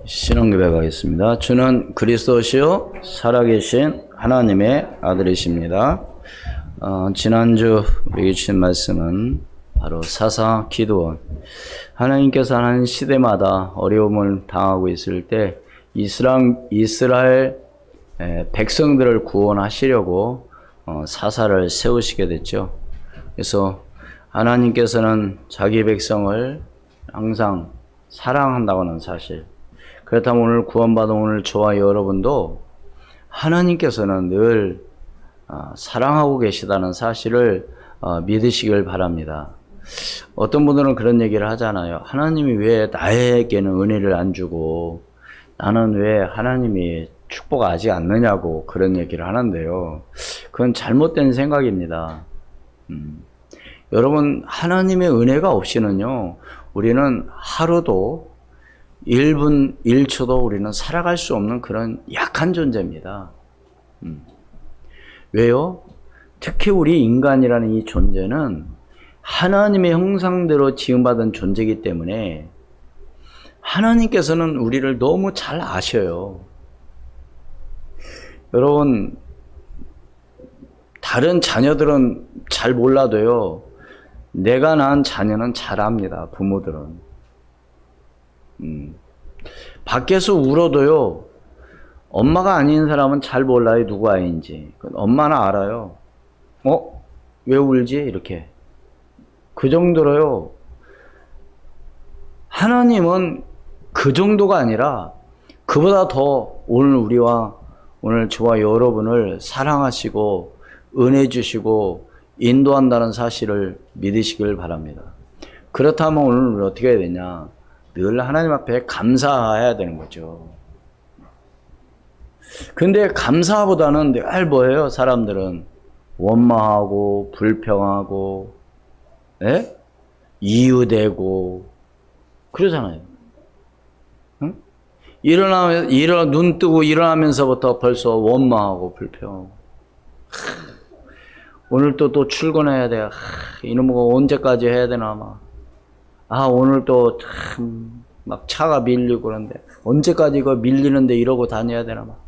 신앙고백하겠습니다. 주는 그리스도시요 살아계신 하나님의 아들이십니다. 지난주 우리에게 주신 말씀은 바로 사사 기드온. 하나님께서 하는 시대마다 어려움을 당하고 있을 때 이스라엘 백성들을 구원하시려고 사사를 세우시게 됐죠. 그래서 하나님께서는 자기 백성을 항상 사랑한다고는 사실, 그렇다면 오늘 구원받은 오늘 저와 여러분도 하나님께서는 늘 사랑하고 계시다는 사실을 믿으시길 바랍니다. 어떤 분들은 그런 얘기를 하잖아요. 하나님이 왜 나에게는 은혜를 안 주고 나는 왜 하나님이 축복하지 않느냐고 그런 얘기를 하는데요. 그건 잘못된 생각입니다. 여러분, 하나님의 은혜가 없이는요, 우리는 하루도 1분 1초도 우리는 살아갈 수 없는 그런 약한 존재입니다. 왜요? 특히 우리 인간이라는 이 존재는 하나님의 형상대로 지음받은 존재이기 때문에 하나님께서는 우리를 너무 잘 아셔요. 여러분, 다른 자녀들은 잘 몰라도요, 내가 낳은 자녀는 잘 압니다. 부모들은. 밖에서 울어도요, 엄마가 아닌 사람은 잘 몰라요. 누구 아이인지. 엄마는 알아요. 왜 울지? 이렇게. 그 정도로요, 하나님은 그 정도가 아니라 그보다 더 오늘 저와 여러분을 사랑하시고 은혜 주시고 인도한다는 사실을 믿으시길 바랍니다. 그렇다면 오늘 우리 어떻게 해야 되냐? 늘 하나님 앞에 감사해야 되는 거죠. 근데 감사보다는 늘 뭐예요? 사람들은 원망하고 불평하고 이유되고 그러잖아요. 응? 눈 뜨고 일어나면서부터 벌써 원망하고 불평하고, 오늘 또 출근해야 돼. 이놈의 언제까지 해야 되나 막. 오늘 또 참 막 차가 밀리고 그런데 언제까지 이거 밀리는데 이러고 다녀야 되나 막.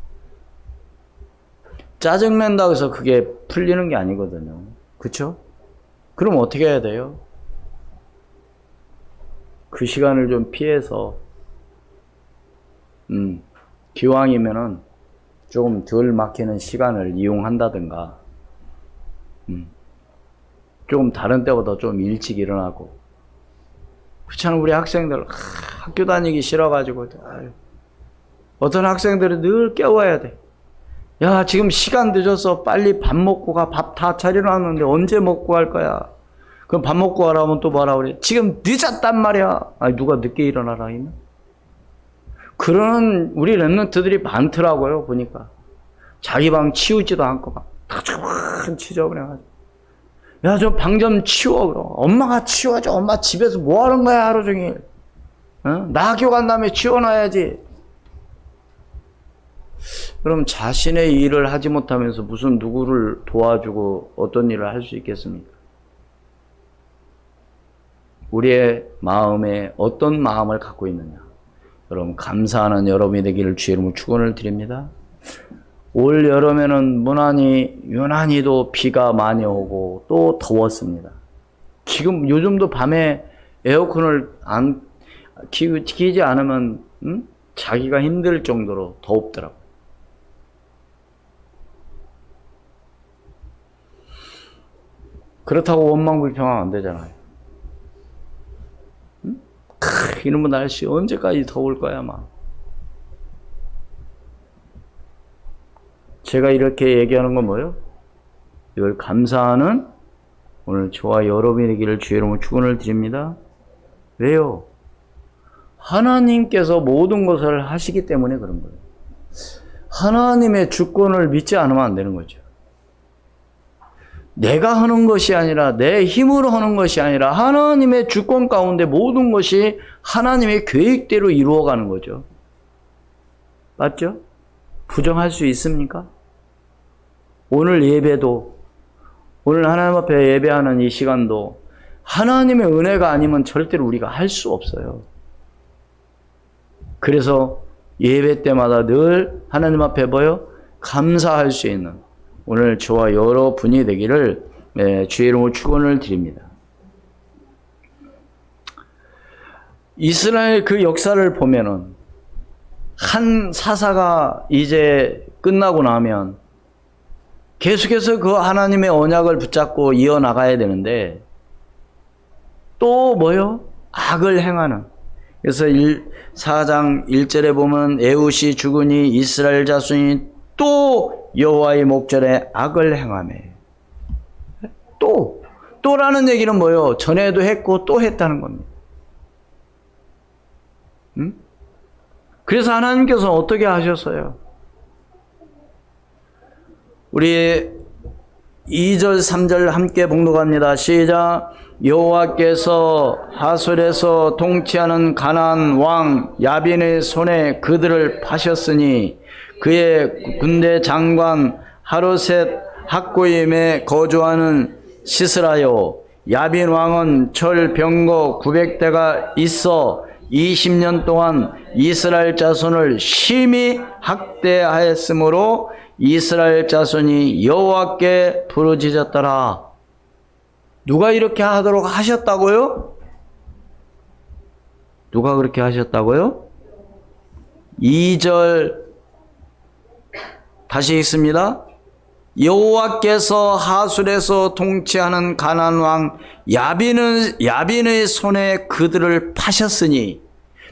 짜증낸다고 해서 그게 풀리는 게 아니거든요. 그쵸? 그럼 어떻게 해야 돼요? 그 시간을 좀 피해서 기왕이면은 조금 덜 막히는 시간을 이용한다든가, 조금 다른 때보다 좀 일찍 일어나고. 그렇잖아요. 우리 학생들 학교 다니기 싫어가지고 어떤 학생들은 늘 깨워야 돼. 야, 지금 시간 늦었어. 빨리 밥 먹고 가. 밥 다 차려놨는데 언제 먹고 갈 거야? 그럼 밥 먹고 가라면 또 뭐라 그래? 지금 늦었단 말이야. 누가 늦게 일어나라 이면? 그런 우리 랩런트들이 많더라고요. 보니까 자기 방 치우지도 않고 막 지저분해가지고, 야, 저 방 좀 치워. 그럼 엄마가 치워줘. 엄마 집에서 뭐 하는 거야 하루 종일? 나 학교 간 다음에 치워놔야지. 그럼 자신의 일을 하지 못하면서 무슨 누구를 도와주고 어떤 일을 할 수 있겠습니까? 우리의 마음에 어떤 마음을 갖고 있느냐. 여러분, 감사하는 여러분이 되기를 주의 이름으로 축원을 드립니다. 올 여름에는 유난히도 비가 많이 오고 또 더웠습니다. 지금 요즘도 밤에 에어컨을 안 키지 않으면 자기가 힘들 정도로 덥더라고요. 그렇다고 원망불평하면 안 되잖아요. 이놈의 날씨 언제까지 더울 거야 막. 제가 이렇게 얘기하는 건 뭐예요? 이걸 감사하는 오늘 저와 여러분이 되기를 주의 이름으로 축원을 드립니다. 왜요? 하나님께서 모든 것을 하시기 때문에 그런 거예요. 하나님의 주권을 믿지 않으면 안 되는 거죠. 내가 하는 것이 아니라, 내 힘으로 하는 것이 아니라 하나님의 주권 가운데 모든 것이 하나님의 계획대로 이루어가는 거죠. 맞죠? 부정할 수 있습니까? 오늘 예배도, 오늘 하나님 앞에 예배하는 이 시간도 하나님의 은혜가 아니면 절대로 우리가 할 수 없어요. 그래서 예배 때마다 늘 하나님 앞에 뭐요? 감사할 수 있는 오늘 저와 여러분이 되기를 주의 이름으로 축원을 드립니다. 이스라엘 그 역사를 보면은 한 사사가 이제 끝나고 나면 계속해서 그 하나님의 언약을 붙잡고 이어나가야 되는데 또 뭐요? 악을 행하는. 그래서 4장 1절에 보면 에훗이 죽으니 이스라엘 자손이 또 여호와의 목전에 악을 행하매. 또라는 얘기는 뭐요? 전에도 했고 또 했다는 겁니다. 그래서 하나님께서 어떻게 하셨어요? 우리 2절 3절 함께 봉독합니다. 시작. 여호와께서 하솔에서 통치하는 가나안 왕 야빈의 손에 그들을 파셨으니 그의 군대 장관 하루셋 학고임에 거주하는 시스라요. 야빈 왕은 철 병거 900대가 있어 20년 동안 이스라엘 자손을 심히 학대하였으므로 이스라엘 자손이 여호와께 부르짖었더라. 누가 이렇게 하도록 하셨다고요? 누가 그렇게 하셨다고요? 2절 다시 읽습니다. 여호와께서 하술에서 통치하는 가나안 왕 야빈의 손에 그들을 파셨으니.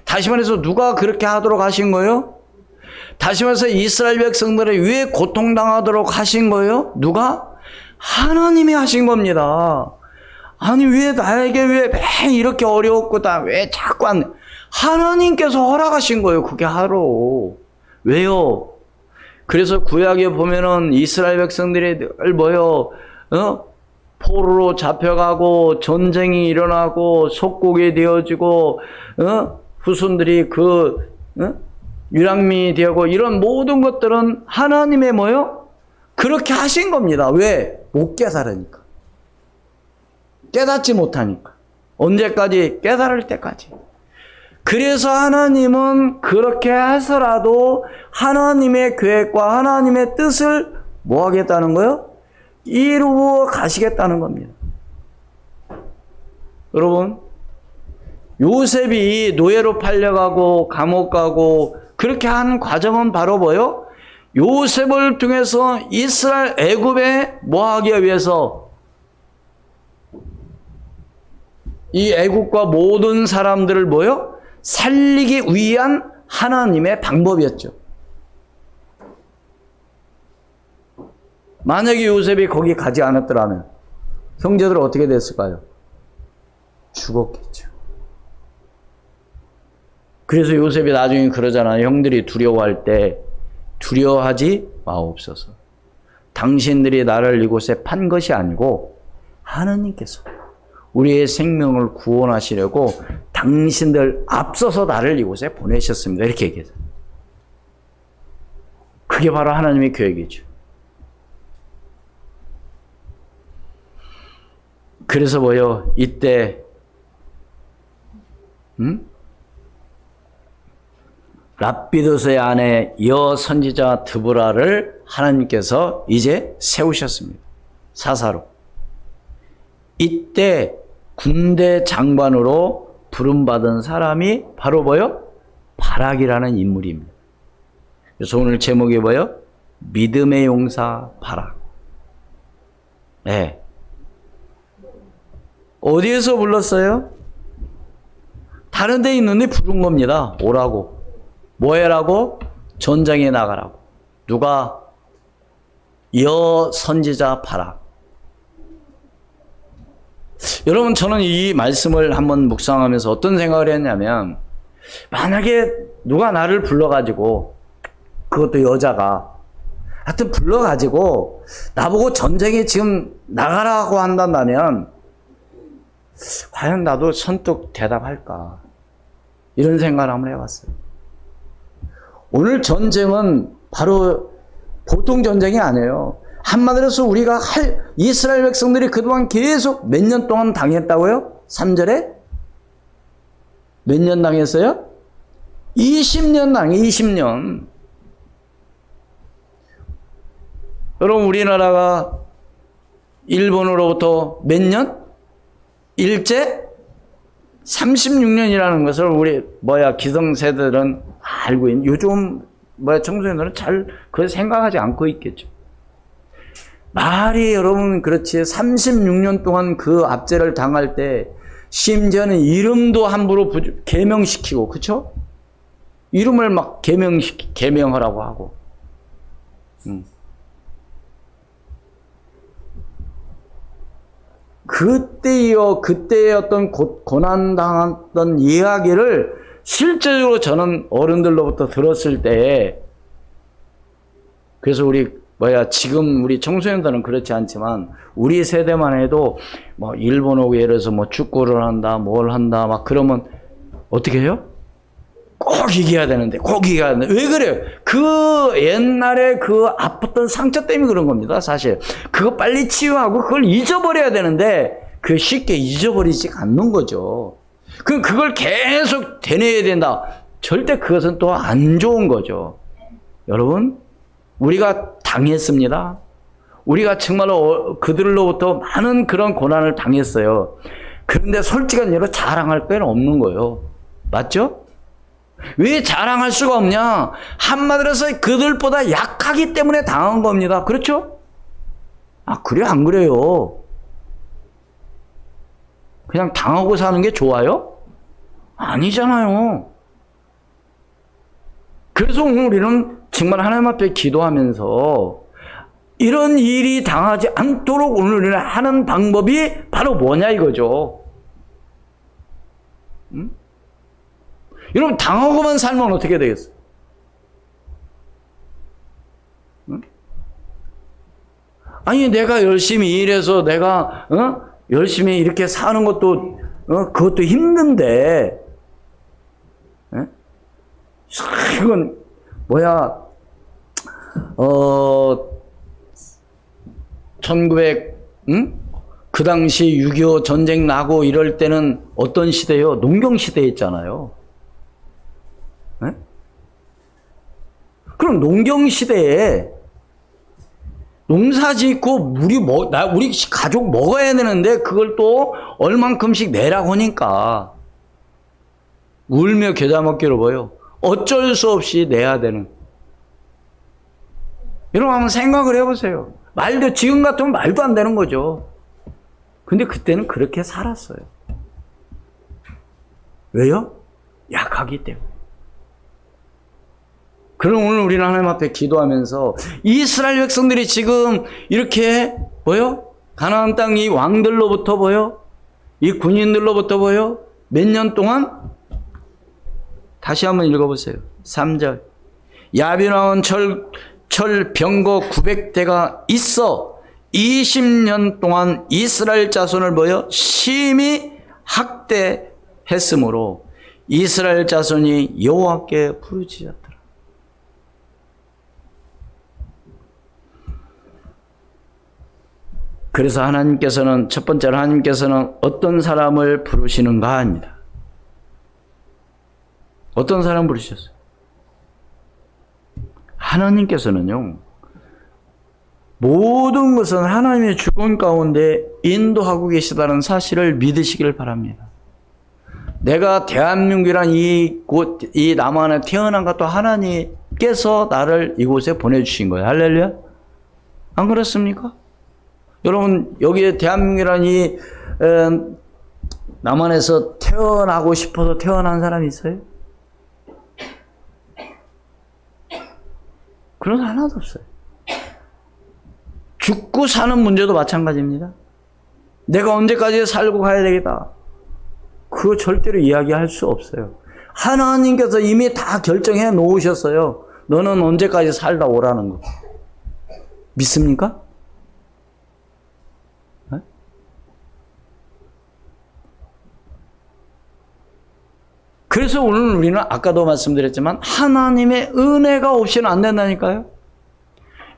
다시 말해서 누가 그렇게 하도록 하신 거예요? 다시 말해서 이스라엘 백성들이 왜 고통당하도록 하신 거예요? 누가? 하나님이 하신 겁니다. 아니 왜 나에게 왜 매일 이렇게 어려웠고 왜 자꾸 하나님께서 허락하신 거예요. 그게 하러. 왜요? 그래서 구약에 보면은 이스라엘 백성들이 늘 뭐요? 포로로 잡혀가고 전쟁이 일어나고 속국이 되어지고 후손들이 유랑민이 되고 이런 모든 것들은 하나님의 뭐요? 그렇게 하신 겁니다. 왜? 못 깨달으니까. 깨닫지 못하니까. 언제까지? 깨달을 때까지. 그래서 하나님은 그렇게 해서라도 하나님의 계획과 하나님의 뜻을 뭐 하겠다는 거예요? 이루어 가시겠다는 겁니다. 여러분, 요셉이 노예로 팔려가고 감옥 가고 그렇게 한 과정은 바로 뭐요? 요셉을 통해서 이스라엘 애굽에 뭐 하기 위해서 이 애굽과 모든 사람들을 뭐요? 살리기 위한 하나님의 방법이었죠. 만약에 요셉이 거기 가지 않았더라면 형제들은 어떻게 됐을까요? 죽었겠죠. 그래서 요셉이 나중에 그러잖아요. 형들이 두려워할 때 두려워하지 마옵소서. 당신들이 나를 이곳에 판 것이 아니고 하나님께서 우리의 생명을 구원하시려고 당신들 앞서서 나를 이곳에 보내셨습니다. 이렇게 얘기해요. 그게 바로 하나님의 계획이죠. 그래서 뭐요? 이때 랍비도스의 아내 여선지자 드보라를 하나님께서 이제 세우셨습니다. 사사로. 이때 군대 장관으로 부름받은 사람이 바로 뭐요? 바락이라는 인물입니다. 그래서 오늘 제목이 뭐요? 믿음의 용사 바락. 네. 어디에서 불렀어요? 다른 데 있는데 부른 겁니다. 오라고. 뭐 해라고? 전장에 나가라고. 누가? 여선지자 바락. 여러분, 저는 이 말씀을 한번 묵상하면서 어떤 생각을 했냐면, 만약에 누가 나를 불러가지고, 그것도 여자가, 하여튼 불러가지고, 나보고 전쟁에 지금 나가라고 한다면, 과연 나도 선뜻 대답할까? 이런 생각을 한번 해봤어요. 오늘 전쟁은 바로 보통 전쟁이 아니에요. 한마디로 해서 우리가 이스라엘 백성들이 그동안 계속 몇 년 동안 당했다고요? 3절에? 몇 년 당했어요? 20년 당 20년. 여러분 우리나라가 일본으로부터 몇 년? 일제 36년이라는 것을 우리 기성세대들은 알고 있는, 요즘 청소년들은 잘 그걸 생각하지 않고 있겠죠. 말이 여러분 그렇지 36년 동안 그 압제를 당할 때 심지어는 이름도 함부로 개명시키고, 그렇죠? 이름을 막 개명하라고 하고. 그때의 어떤 고난당했던 이야기를 실제적으로 저는 어른들로부터 들었을 때, 그래서 지금 우리 청소년들은 그렇지 않지만, 우리 세대만 해도, 일본하고 예를 들어서 축구를 한다, 뭘 한다, 막 그러면, 어떻게 해요? 꼭 이겨야 되는데. 왜 그래요? 그 옛날에 그 아팠던 상처 때문에 그런 겁니다, 사실. 그거 빨리 치유하고 그걸 잊어버려야 되는데, 쉽게 잊어버리지 않는 거죠. 그걸 계속 되뇌어야 된다. 절대 그것은 또 안 좋은 거죠. 여러분, 우리가 당했습니다. 우리가 정말로 그들로부터 많은 그런 고난을 당했어요. 그런데 솔직한 예로 자랑할 건 없는 거예요. 맞죠? 왜 자랑할 수가 없냐? 한마디로 해서 그들보다 약하기 때문에 당한 겁니다. 그렇죠? 그래요? 안 그래요? 그냥 당하고 사는 게 좋아요? 아니잖아요. 그래서 오늘 우리는 정말 하나님 앞에 기도하면서 이런 일이 당하지 않도록 오늘 우리는 하는 방법이 바로 뭐냐 이거죠. 여러분, 당하고만 살면 어떻게 되겠어요? 아니, 내가 열심히 일해서 내가 열심히 이렇게 사는 것도 그것도 힘든데, 이건 그 당시 6.25 전쟁 나고 이럴 때는 어떤 시대요? 농경 시대였잖아요. 그럼 농경 시대에 농사 짓고 우리 가족 먹어야 되는데 그걸 또 얼만큼씩 내라고 하니까 울며 겨자 먹기로 보여. 어쩔 수 없이 내야 되는. 여러분 한번 생각을 해보세요. 지금 같으면 말도 안 되는 거죠. 근데 그때는 그렇게 살았어요. 왜요? 약하기 때문에. 그럼 오늘 우리는 하나님 앞에 기도하면서 이스라엘 백성들이 지금 이렇게 가나안 땅 이 왕들로부터 이 군인들로부터 몇 년 동안? 다시 한번 읽어보세요. 3절. 야빈왕은 철 병거 900대가 있어 20년 동안 이스라엘 자손을 심히 학대했으므로 이스라엘 자손이 여호와께 부르짖었더라. 그래서 하나님께서는 첫 번째로 하나님께서는 어떤 사람을 부르시는가 합니다. 어떤 사람 부르셨어요? 하나님께서는요, 모든 것은 하나님의 주권 가운데 인도하고 계시다는 사실을 믿으시길 바랍니다. 내가 대한민국이란 이 남한에 태어난 것도 하나님께서 나를 이곳에 보내주신 거예요. 할렐루야? 안 그렇습니까? 여러분, 여기에 대한민국이란 이 남한에서 태어나고 싶어서 태어난 사람이 있어요? 그런 사람 하나도 없어요. 죽고 사는 문제도 마찬가지입니다. 내가 언제까지 살고 가야 되겠다. 그거 절대로 이야기할 수 없어요. 하나님께서 이미 다 결정해 놓으셨어요. 너는 언제까지 살다 오라는 거. 믿습니까? 네? 그래서 오늘 우리는 아까도 말씀드렸지만 하나님의 은혜가 없이는 안 된다니까요.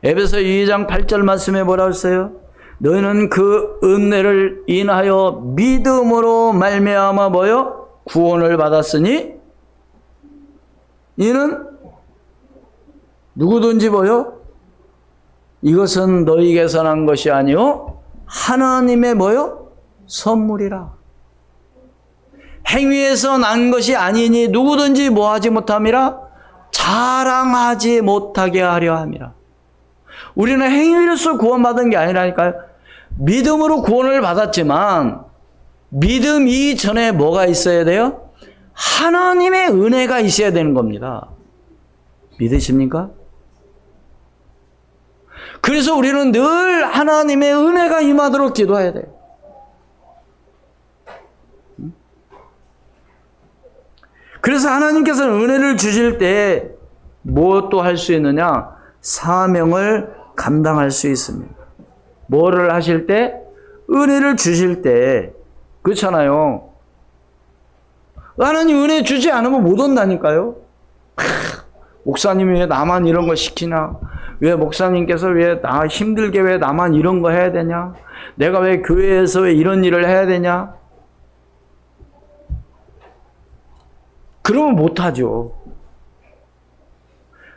에베소 2장 8절 말씀에 뭐라고 했어요? 너희는 그 은혜를 인하여 믿음으로 말미암아 구원을 받았으니 이는 누구든지 뭐요? 이것은 너희에게서 난 것이 아니요 하나님의 뭐요? 선물이라. 행위에서 난 것이 아니니 누구든지 뭐하지 못함이라 자랑하지 못하게 하려 함이라. 우리는 행위로서 구원받은 게 아니라니까요. 믿음으로 구원을 받았지만 믿음 이전에 뭐가 있어야 돼요? 하나님의 은혜가 있어야 되는 겁니다. 믿으십니까? 그래서 우리는 늘 하나님의 은혜가 임하도록 기도해야 돼요. 그래서 하나님께서는 은혜를 주실 때 무엇도 할 수 있느냐? 사명을 감당할 수 있습니다. 뭐를 하실 때? 은혜를 주실 때. 그렇잖아요. 하나님 은혜 주지 않으면 못 온다니까요. 목사님이 왜 나만 이런 거 시키나? 왜 목사님께서 왜 나 힘들게 왜 나만 이런 거 해야 되냐? 내가 왜 교회에서 왜 이런 일을 해야 되냐? 그러면 못하죠.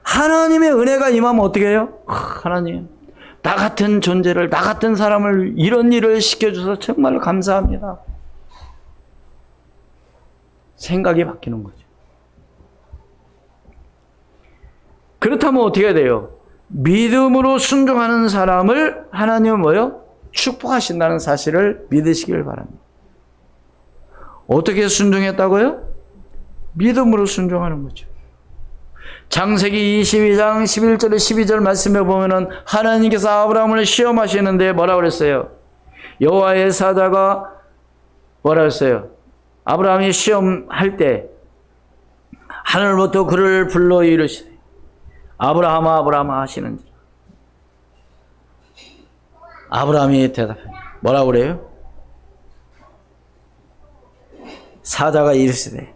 하나님의 은혜가 임하면 어떻게 해요? 하나님, 나 같은 존재를, 나 같은 사람을 이런 일을 시켜줘서 정말 감사합니다. 생각이 바뀌는 거죠. 그렇다면 어떻게 해야 돼요? 믿음으로 순종하는 사람을 하나님은 뭐요? 축복하신다는 사실을 믿으시길 바랍니다. 어떻게 순종했다고요? 믿음으로 순종하는 거죠. 창세기 22장 11절에 12절 말씀에 보면은 하나님께서 아브라함을 시험하시는데 뭐라고 그랬어요? 여호와의 사자가 뭐라고 했어요? 아브라함이 시험할 때 하늘부터 그를 불러 이르시되 아브라함아 아브라함아 하시는지라. 아브라함이 대답해요. 뭐라고 그래요? 사자가 이르시되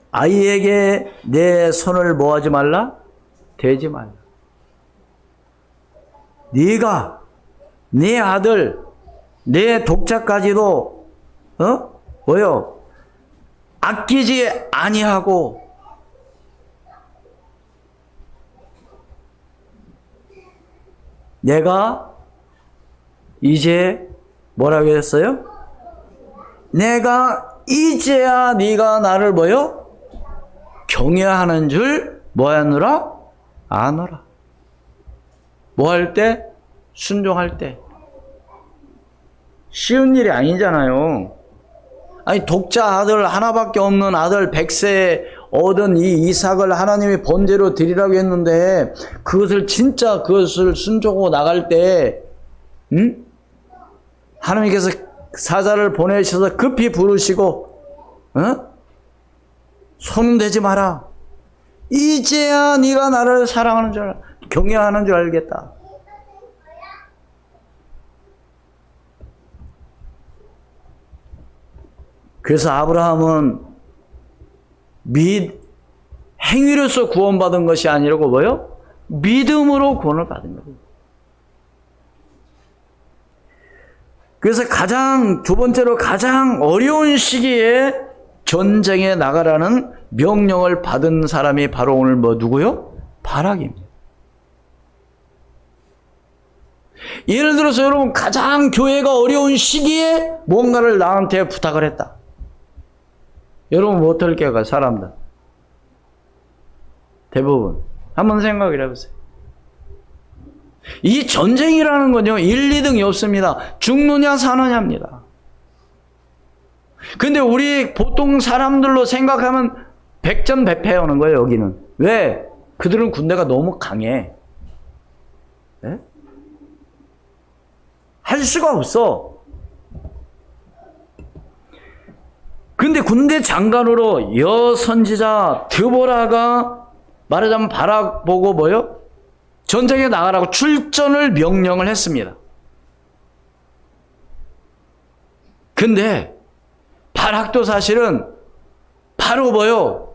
아이에게 내 손을 뭐하지 말라? 대지 말라. 네가 네 아들 내 독자까지도 뭐요? 아끼지 아니하고 내가 이제 뭐라고 했어요? 내가 이제야 네가 나를 뭐요? 경외하는 줄 뭐하느라? 아노라. 뭐 할 때? 순종할 때. 쉬운 일이 아니잖아요. 아니 독자 아들 하나밖에 없는 아들 100세 얻은 이 이삭을 하나님이 번제로 드리라고 했는데 그것을 순종하고 나갈 때 하나님께서 사자를 보내셔서 급히 부르시고 손은 대지 마라. 이제야 네가 나를 사랑하는 줄 경외하는 줄 알겠다. 그래서 아브라함은 행위로서 구원받은 것이 아니라고 뭐요? 믿음으로 구원을 받은 거예요. 그래서 두 번째로 가장 어려운 시기에 전쟁에 나가라는 명령을 받은 사람이 바로 오늘 누구요? 바락입니다. 예를 들어서 여러분 가장 교회가 어려운 시기에 뭔가를 나한테 부탁을 했다. 여러분 뭐 어떨게요? 사람들 대부분 한번 생각을 해보세요. 이 전쟁이라는 건요 1, 2등이 없습니다. 죽느냐 사느냐입니다. 근데 우리 보통 사람들로 생각하면 100점 100패 오는 거예요. 여기는 왜? 그들은 군대가 너무 강해. 네? 할 수가 없어. 근데 군대 장관으로 여선지자 드보라가 말하자면 바락 보고 뭐요? 전쟁에 나가라고 출전을 명령을 했습니다. 근데 바락도 사실은 바로 뭐요?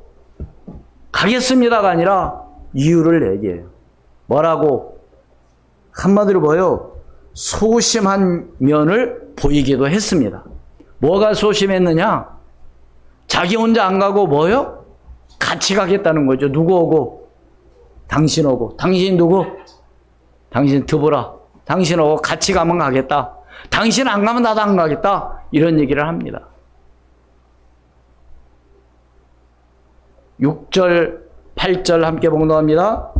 가겠습니다가 아니라 이유를 얘기해요. 뭐라고? 한마디로 뭐요? 소심한 면을 보이기도 했습니다. 뭐가 소심했느냐? 자기 혼자 안 가고 뭐요? 같이 가겠다는 거죠. 누구 오고? 당신 오고. 당신 누구? 당신 드보라. 당신 오고 같이 가면 가겠다. 당신 안 가면 나도 안 가겠다. 이런 얘기를 합니다. 6절, 8절 함께 봉독합니다.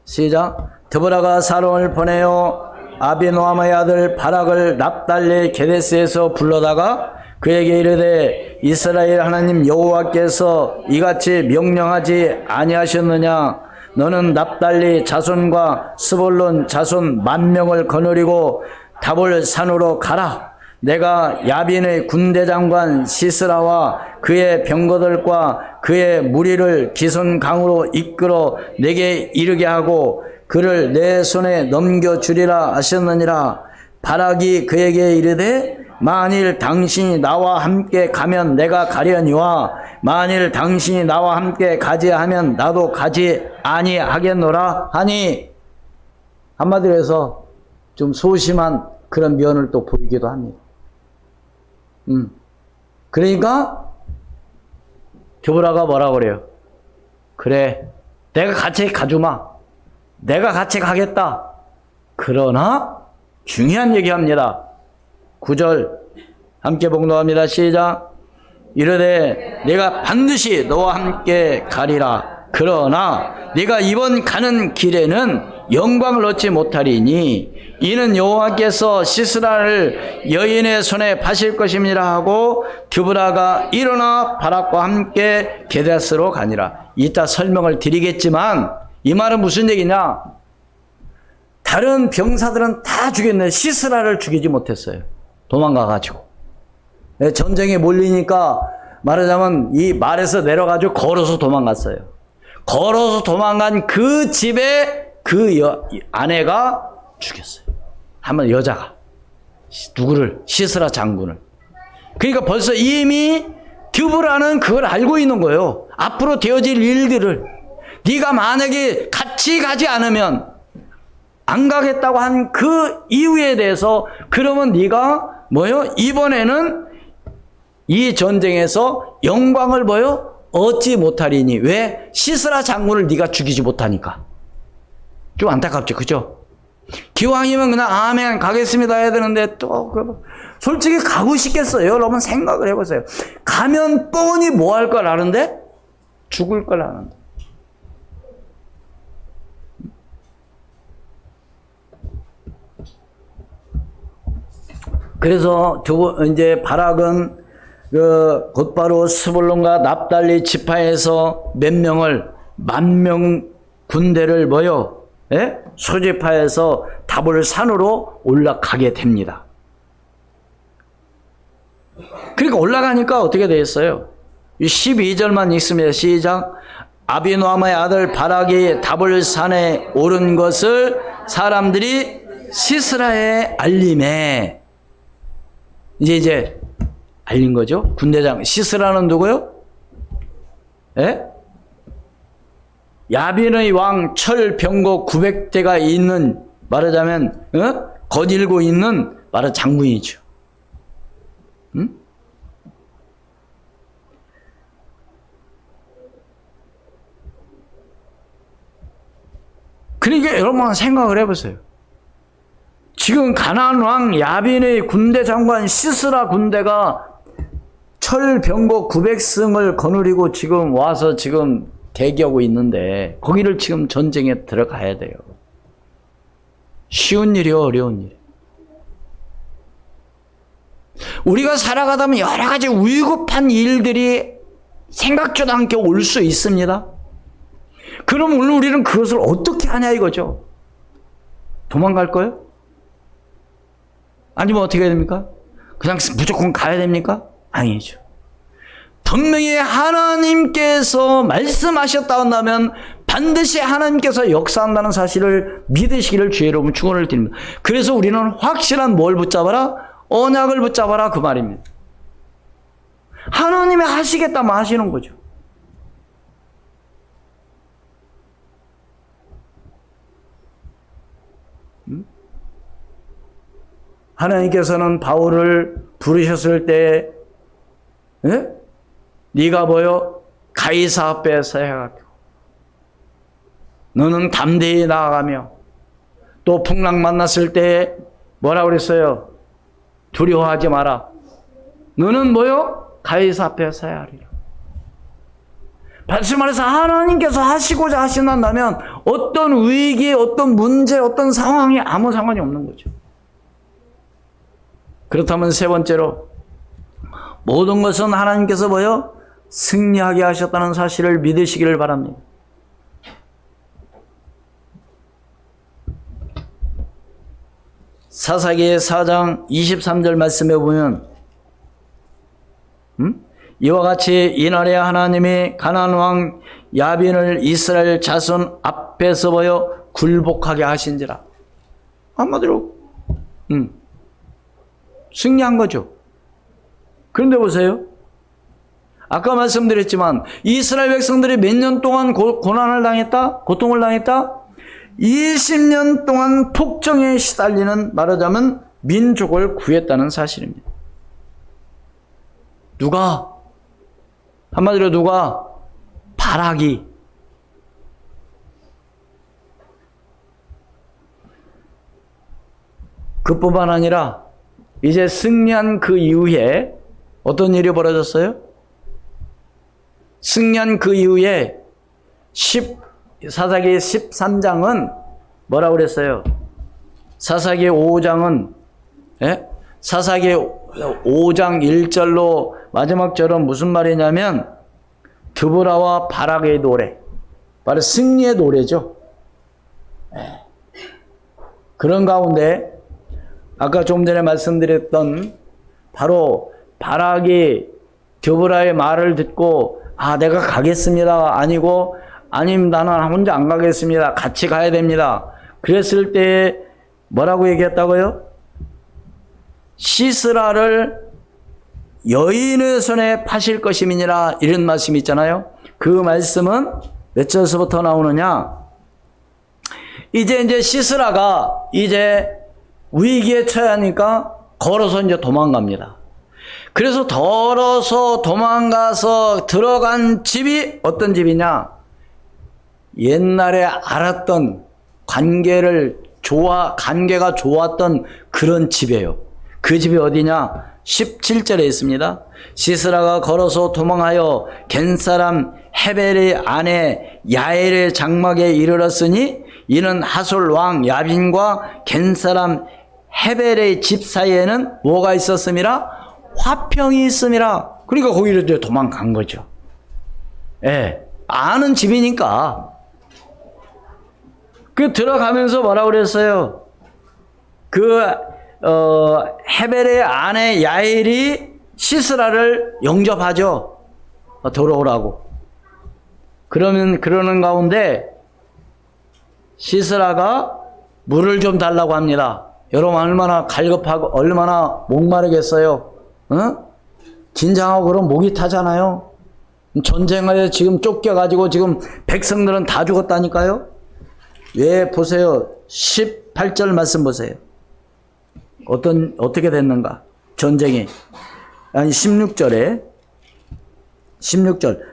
시작. 드보라가 사람을 보내어 아비노아마의 아들 바락을 납달리 게데스에서 불러다가 그에게 이르되 이스라엘 하나님 여호와께서 이같이 명령하지 아니하셨느냐? 너는 납달리 자손과 스볼론 자손 10,000명을 거느리고 다볼 산으로 가라. 내가 야빈의 군대장관 시스라와 그의 병거들과 그의 무리를 기손 강으로 이끌어 내게 이르게 하고 그를 내 손에 넘겨주리라 하셨느니라. 바락이 그에게 이르되 만일 당신이 나와 함께 가면 내가 가려니와 만일 당신이 나와 함께 가지 하면 나도 가지 아니하겠노라 하니, 한마디로 해서 좀 소심한 그런 면을 또 보이기도 합니다. 그러니까 드보라가 뭐라고 그래요? 그래, 내가 같이 가주마. 내가 같이 가겠다. 그러나 중요한 얘기합니다. 9절 함께 봉독합니다. 시작. 이르되 내가 반드시 너와 함께 가리라. 그러나 네가 이번 가는 길에는 영광을 얻지 못하리니 이는 여호와께서 시스라를 여인의 손에 파실 것임이라 하고 드보라가 일어나 바락과 함께 게데스로 가니라. 이따 설명을 드리겠지만 이 말은 무슨 얘기냐? 다른 병사들은 다 죽였는데 시스라를 죽이지 못했어요. 도망가가지고. 전쟁에 몰리니까 말하자면 이 말에서 내려가지고 걸어서 도망갔어요. 걸어서 도망간 그 집에 그 아내가 죽였어요. 한번 여자가. 누구를? 시스라 장군을. 그러니까 벌써 이미 드보라는 그걸 알고 있는 거예요. 앞으로 되어질 일들을. 네가 만약에 같이 가지 않으면 안 가겠다고 한 그 이유에 대해서 그러면 네가 뭐요? 이번에는 이 전쟁에서 영광을 뭐요? 얻지 못하리니. 왜? 시스라 장군을 네가 죽이지 못하니까. 좀 안타깝죠, 그죠? 기왕이면 그냥 아멘 가겠습니다 해야 되는데 또 솔직히 가고 싶겠어요? 여러분 생각을 해보세요. 가면 뻔히 뭐 할 걸 아는데 죽을 걸 아는데. 그래서 이제 바락은 곧바로 스불론과 납달리 지파에서 몇 명을 10,000명 군대를 모여 소집하여서 다볼 산으로 올라가게 됩니다. 그러니까 올라가니까 어떻게 되었어요? 12절만 읽습니다. 시작. 아비노아마의 아들 바락이 다볼 산에 오른 것을 사람들이 시스라에 알림해. 이제 알린 거죠. 군대장 시스라는 누구요? 야빈의 왕 철병거 900대가 있는, 말하자면 거닐고 있는 말하자면 장군이죠. 그러니까 여러분 생각을 해보세요. 지금 가나안 왕 야빈의 군대 장관 시스라 군대가 철병거 900승을 거느리고 지금 와서 지금 대기하고 있는데 거기를 지금 전쟁에 들어가야 돼요. 쉬운 일이요, 어려운 일. 우리가 살아가다 보면 여러 가지 위급한 일들이 생각지도 않게 올 수 있습니다. 그럼 오늘 우리는 그것을 어떻게 하냐 이거죠. 도망갈 거예요? 아니면 어떻게 해야 됩니까? 그냥 무조건 가야 됩니까? 아니죠. 분명히 하나님께서 말씀하셨다 한다면 반드시 하나님께서 역사한다는 사실을 믿으시기를 주의 여러분 축원을 드립니다. 그래서 우리는 확실한 뭘 붙잡아라? 언약을 붙잡아라 그 말입니다. 하나님이 하시겠다면 하시는 거죠. 하나님께서는 바울을 부르셨을 때 예? 네가 뭐요? 가이사 앞에 서야하고 너는 담대히 나아가며 또 풍랑 만났을 때 뭐라고 그랬어요? 두려워하지 마라. 너는 뭐요? 가이사 앞에 서야 하리라. 다시 말해서 하나님께서 하시고자 하신다면 어떤 위기, 어떤 문제, 어떤 상황이 아무 상관이 없는 거죠. 그렇다면 세 번째로 모든 것은 하나님께서 뭐요? 승리하게 하셨다는 사실을 믿으시기를 바랍니다. 사사기 4장 23절 말씀에 보면 이와 같이 이날에 하나님이 가나안 왕 야빈을 이스라엘 자손 앞에서 보여 굴복하게 하신지라. 한마디로 승리한 거죠. 그런데 보세요. 아까 말씀드렸지만 이스라엘 백성들이 몇 년 동안 고난을 당했다? 고통을 당했다? 20년 동안 폭정에 시달리는, 말하자면 민족을 구했다는 사실입니다. 누가? 한마디로 누가? 바락이. 그뿐만 아니라 이제 승리한 그 이후에 어떤 일이 벌어졌어요? 승리한 그 이후에 사사기 13장은 뭐라고 그랬어요? 사사기 5장은 사사기 5장 1절로 마지막 절은 무슨 말이냐면 드보라와 바락의 노래, 바로 승리의 노래죠. 그런 가운데 아까 좀 전에 말씀드렸던 바로 바락이 드보라의 말을 듣고 내가 가겠습니다 아니고 아님 나는 혼자 안 가겠습니다, 같이 가야 됩니다. 그랬을 때 뭐라고 얘기했다고요? 시스라를 여인의 손에 파실 것임이니라, 이런 말씀이 있잖아요. 그 말씀은 몇 절서부터 나오느냐? 이제 시스라가 이제 위기에 처해 하니까 걸어서 이제 도망갑니다. 그래서 걸어서 도망가서 들어간 집이 어떤 집이냐? 옛날에 알았던 관계가 좋았던 그런 집이에요. 그 집이 어디냐? 17절에 있습니다. 시스라가 걸어서 도망하여 겐사람 헤벨의 아내 야엘의 장막에 이르렀으니 이는 하솔 왕 야빈과 겐사람 헤벨의 집 사이에는 뭐가 있었음이라? 화평이 있음이라. 그러니까 거기로 이제 도망간 거죠. 아는 집이니까. 그 들어가면서 뭐라고 그랬어요? 헤벨의 아내 야엘이 시스라를 영접하죠. 들어오라고. 그러는 가운데 시스라가 물을 좀 달라고 합니다. 여러분 얼마나 갈급하고 얼마나 목마르겠어요. 긴장하고 그럼 목이 타잖아요. 전쟁에 지금 쫓겨가지고 지금 백성들은 다 죽었다니까요. 왜 보세요. 18절 말씀 보세요. 어떻게 됐는가? 전쟁이. 아니 16절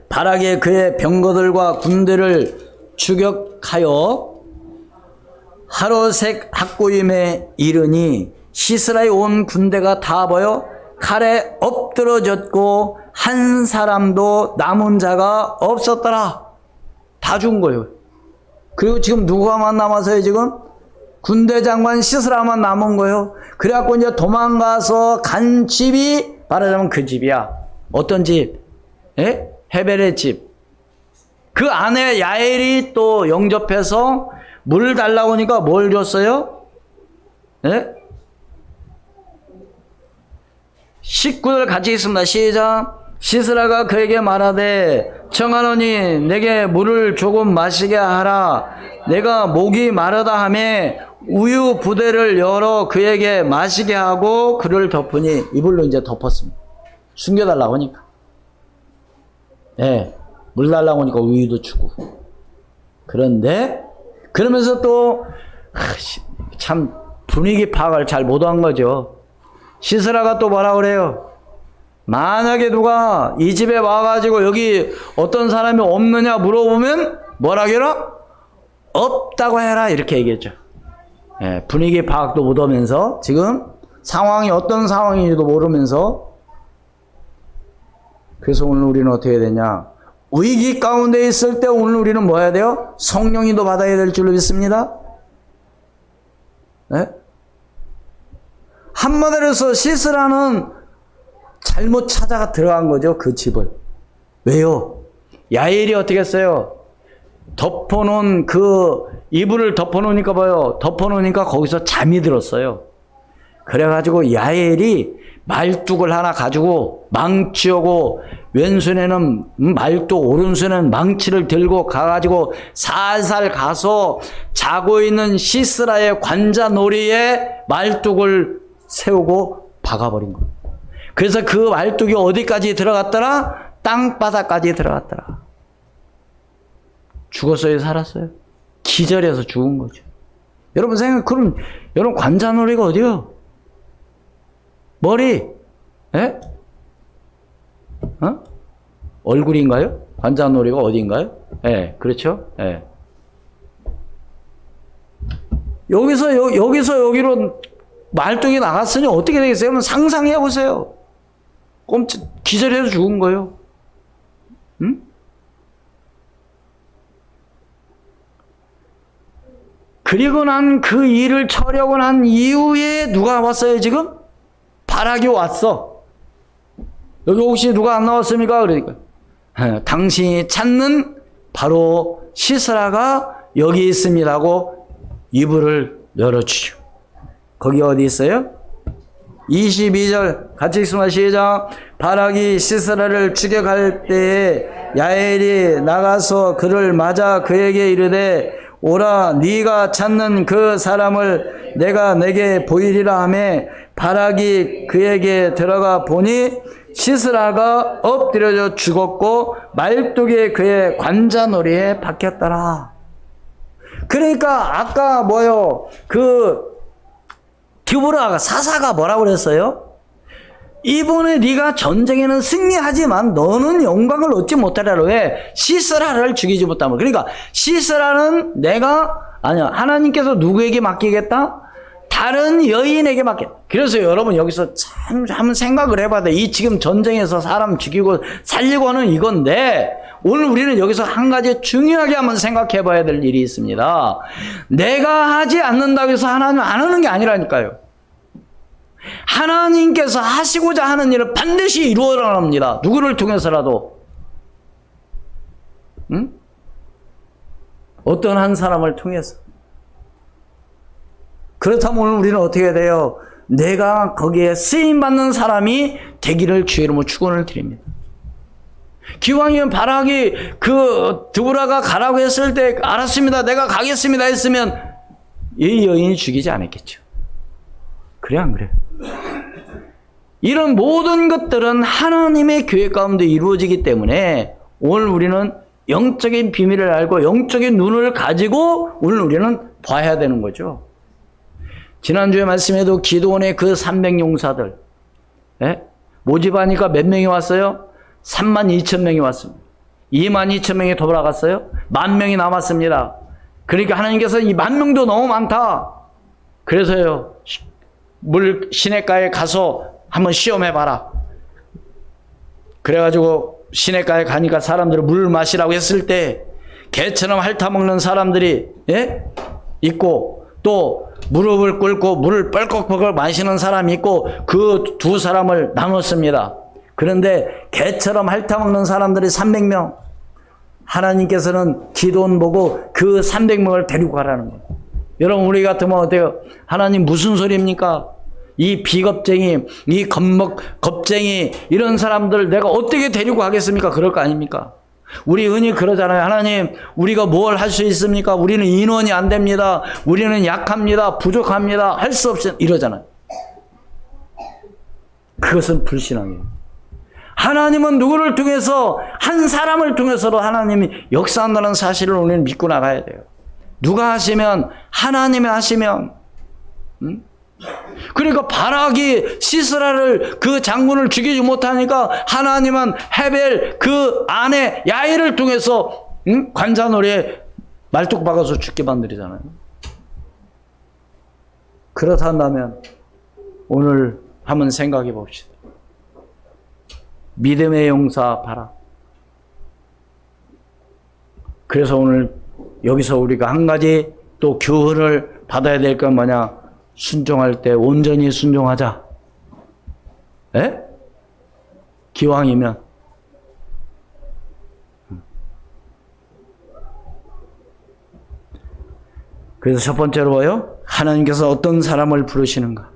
바락에 그의 병거들과 군대를 추격하여 하로색 학고임에 이르니 시스라의 온 군대가 다 보여 칼에 엎드러졌고 한 사람도 남은 자가 없었더라. 다 죽은 거예요. 그리고 지금 누가만 남아서요? 지금 군대 장관 시스라만 남은 거예요. 그래갖고 이제 도망가서 간 집이 말하자면 그 집이야. 어떤 집? 헤벨의 집. 그 아내 야엘이 또 영접해서 물 달라고 하니까 뭘 줬어요? 19절 같이 있습니다. 시작. 시스라가 그에게 말하되 청하노니 내게 물을 조금 마시게 하라. 내가 목이 마르다 하매 우유 부대를 열어 그에게 마시게 하고 그를 덮으니, 이불로 이제 덮었습니다. 숨겨달라고 하니까. 물 달라고 하니까 우유도 주고. 그런데 그러면서 또 참 분위기 파악을 잘 못한 거죠. 시스라가 또 뭐라 그래요? 만약에 누가 이 집에 와가지고 여기 어떤 사람이 없느냐 물어보면 뭐라게라? 없다고 해라 이렇게 얘기했죠. 예, 분위기 파악도 못하면서 지금 상황이 어떤 상황인지도 모르면서 그래서 오늘 우리는 어떻게 해야 되냐? 위기 가운데 있을 때 오늘 우리는 뭐 해야 돼요? 성령님도 받아야 될 줄로 믿습니다. 네? 한마디로 해서 시스라는 잘못 찾아가 들어간 거죠. 그 집을. 왜요? 야엘이 어떻게 했어요? 덮어놓은 그 이불을 덮어놓으니까 봐요. 덮어놓으니까 거기서 잠이 들었어요. 그래가지고 야엘이 말뚝을 하나 가지고 망치하고 왼손에는 말뚝 오른손에는 망치를 들고 가가지고 살살 가서 자고 있는 시스라의 관자놀이에 말뚝을 세우고 박아버린 거예요. 그래서 그 말뚝이 어디까지 들어갔더라? 땅바닥까지 들어갔더라. 죽었어요? 살았어요? 기절해서 죽은 거죠. 여러분 그럼 여러분 관자놀이가 어디요? 머리? 예? 얼굴인가요? 관자놀이가 어디인가요? 예, 그렇죠? 예. 여기서 여기로 말뚝이 나갔으니 어떻게 되겠어요? 한번 상상해 보세요. 기절해서 죽은 거예요. 응? 그리고 난 그 일을 처리하고 난 이후에 누가 왔어요, 지금? 바락이 왔어. 여기 혹시 누가 안 나왔습니까? 그러니까. 당신이 찾는 바로 시스라가 여기 있습니다 하고 이불을 열어주죠. 거기 어디 있어요? 22절 같이 읽습니다. 시작. 바락이 시스라를 추격할 때에 야엘이 나가서 그를 맞아 그에게 이르되 오라 네가 찾는 그 사람을 내가 내게 보이리라 하매 바락이 그에게 들어가 보니 시스라가 엎드려져 죽었고 말뚝이 그의 관자놀이에 박혔더라. 그러니까 아까 뭐요? 그 드보라가 사사가 뭐라고 그랬어요? 이번에 네가 전쟁에는 승리하지만 너는 영광을 얻지 못하리라. 왜? 시스라를 죽이지 못하면. 그러니까 시스라는 하나님께서 누구에게 맡기겠다? 다른 여인에게 맡겠다. 그래서 여러분 여기서 참 한번 생각을 해봐야 돼. 이 지금 전쟁에서 사람 죽이고 살리고 하는 이건데 오늘 우리는 여기서 한 가지 중요하게 한번 생각해 봐야 될 일이 있습니다. 내가 하지 않는다고 해서 하나님 안 하는 게 아니라니까요. 하나님께서 하시고자 하는 일을 반드시 이루어야 합니다. 누구를 통해서라도. 응? 어떤 한 사람을 통해서. 그렇다면 오늘 우리는 어떻게 돼요? 내가 거기에 쓰임받는 사람이 되기를 주의 이름으로 축원을 드립니다. 기왕이면 바락이 그 드보라가 가라고 했을 때 알았습니다. 내가 가겠습니다 했으면 이 여인이 죽이지 않았겠죠. 그래 안 그래? 이런 모든 것들은 하나님의 계획 가운데 이루어지기 때문에 오늘 우리는 영적인 비밀을 알고 영적인 눈을 가지고 오늘 우리는 봐야 되는 거죠. 지난주에 말씀에도 기도원의 그 300용사들 모집하니까 몇 명이 왔어요? 32,000명이 왔습니다. 22,000명이 돌아갔어요. 10,000명이 남았습니다. 그러니까 하나님께서 이 10,000명도 너무 많다. 그래서요. 시냇가에 가서 한번 시험해봐라. 그래가지고 시냇가에 가니까 사람들을 물 마시라고 했을 때 개처럼 핥아먹는 사람들이 있고 또 무릎을 꿇고 물을 뻘꺽뻘꺽 마시는 사람이 있고 그 두 사람을 나눴습니다. 그런데 개처럼 핥아먹는 사람들이 300명. 하나님께서는 기도원 보고 그 300명을 데리고 가라는 거예요. 여러분 우리 같으면 어때요? 하나님 무슨 소리입니까? 이 비겁쟁이, 이 겁쟁이 이런 사람들 내가 어떻게 데리고 가겠습니까? 그럴 거 아닙니까? 우리 흔히 그러잖아요. 하나님 우리가 뭘 할 수 있습니까? 우리는 인원이 안 됩니다. 우리는 약합니다. 부족합니다. 할 수 없이 이러잖아요. 그것은 불신앙이에요. 하나님은 누구를 통해서 한 사람을 통해서도 하나님이 역사한다는 사실을 우리는 믿고 나가야 돼요. 누가 하시면 하나님이 하시면 그러니까 바락이 시스라를 그 장군을 죽이지 못하니까 하나님은 헤벨 그 아내 야엘을 통해서 관자놀이에 말뚝 박아서 죽게 만들잖아요. 그렇다면 오늘 한번 생각해 봅시다. 믿음의 용사 바락. 그래서 오늘 여기서 우리가 한 가지 또 교훈을 받아야 될 건 뭐냐? 순종할 때 온전히 순종하자. 에? 기왕이면. 그래서 첫 번째로 뭐예요? 하나님께서 어떤 사람을 부르시는가?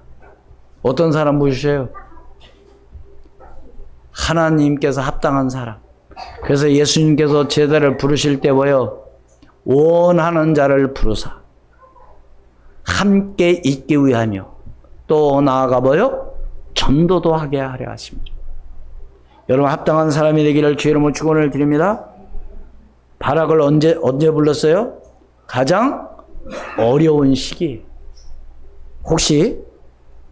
어떤 사람 부르셔요? 하나님께서 합당한 사람. 그래서 예수님께서 제자를 부르실 때 뭐예요? 원하는 자를 부르사 함께 있기 위하며 또 나아가 뭐요? 전도도 하게 하려 하십니다. 여러분 합당한 사람이 되기를 주의 이름으로 축원을 드립니다. 바락을 언제 불렀어요? 가장 어려운 시기.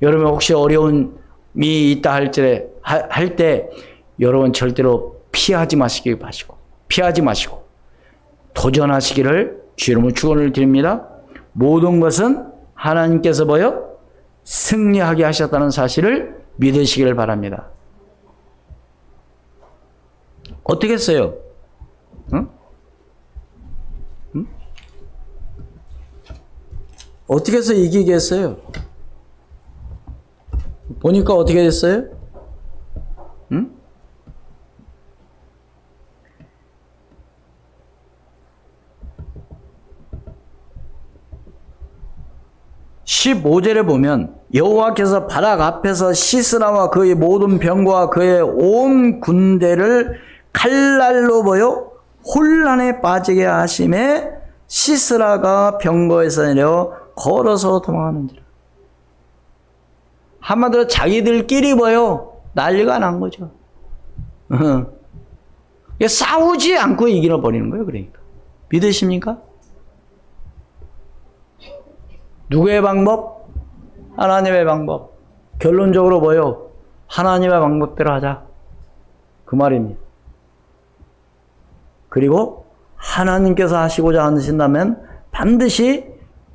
여러분 혹시 어려움이 있다 할 때 여러분 절대로 피하지 마시고 도전하시기를 주의 이름으로 축원을 드립니다. 모든 것은 하나님께서 뭐요? 승리하게 하셨다는 사실을 믿으시기를 바랍니다. 어떻게 했어요? 응? 어떻게 해서 이기게 했어요? 보니까 어떻게 됐어요? 응? 15절에 보면 여호와께서 바락 앞에서 시스라와 그의 모든 병과 그의 온 군대를 칼날로 혼란에 빠지게 하심에 시스라가 병거에서 내려 걸어서 도망하는지라. 한마디로 자기들끼리 난리가 난 거죠. 싸우지 않고 이겨버리는 거예요. 그러니까 믿으십니까? 누구의 방법? 하나님의 방법. 결론적으로 하나님의 방법대로 하자. 그 말입니다. 그리고 하나님께서 하시고자 하신다면 반드시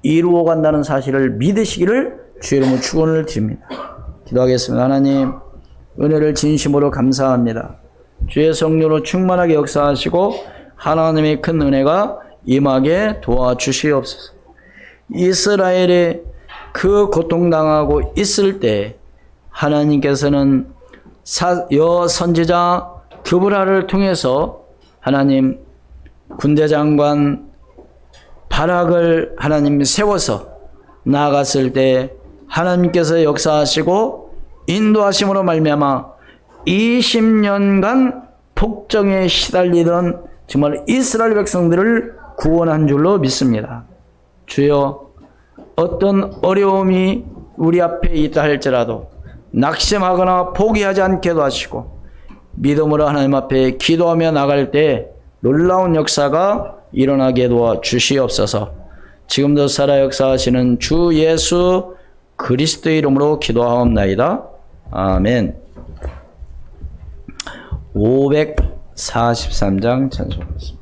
이루어 간다는 사실을 믿으시기를 주의 이름으로 축원을 드립니다. 기도하겠습니다. 하나님, 은혜를 진심으로 감사합니다. 주의 성령으로 충만하게 역사하시고 하나님의 큰 은혜가 임하게 도와주시옵소서. 이스라엘이 그 고통당하고 있을 때 하나님께서는 선지자 드보라를 통해서 하나님 군대장관 바락을 하나님 세워서 나아갔을 때 하나님께서 역사하시고 인도하심으로 말미암아 20년간 폭정에 시달리던 정말 이스라엘 백성들을 구원한 줄로 믿습니다. 주여, 어떤 어려움이 우리 앞에 있다 할지라도 낙심하거나 포기하지 않게도 하시고 믿음으로 하나님 앞에 기도하며 나갈 때 놀라운 역사가 일어나게 도와 주시옵소서. 지금도 살아 역사하시는 주 예수 그리스도의 이름으로 기도하옵나이다. 아멘. 543장 찬송하겠습니다.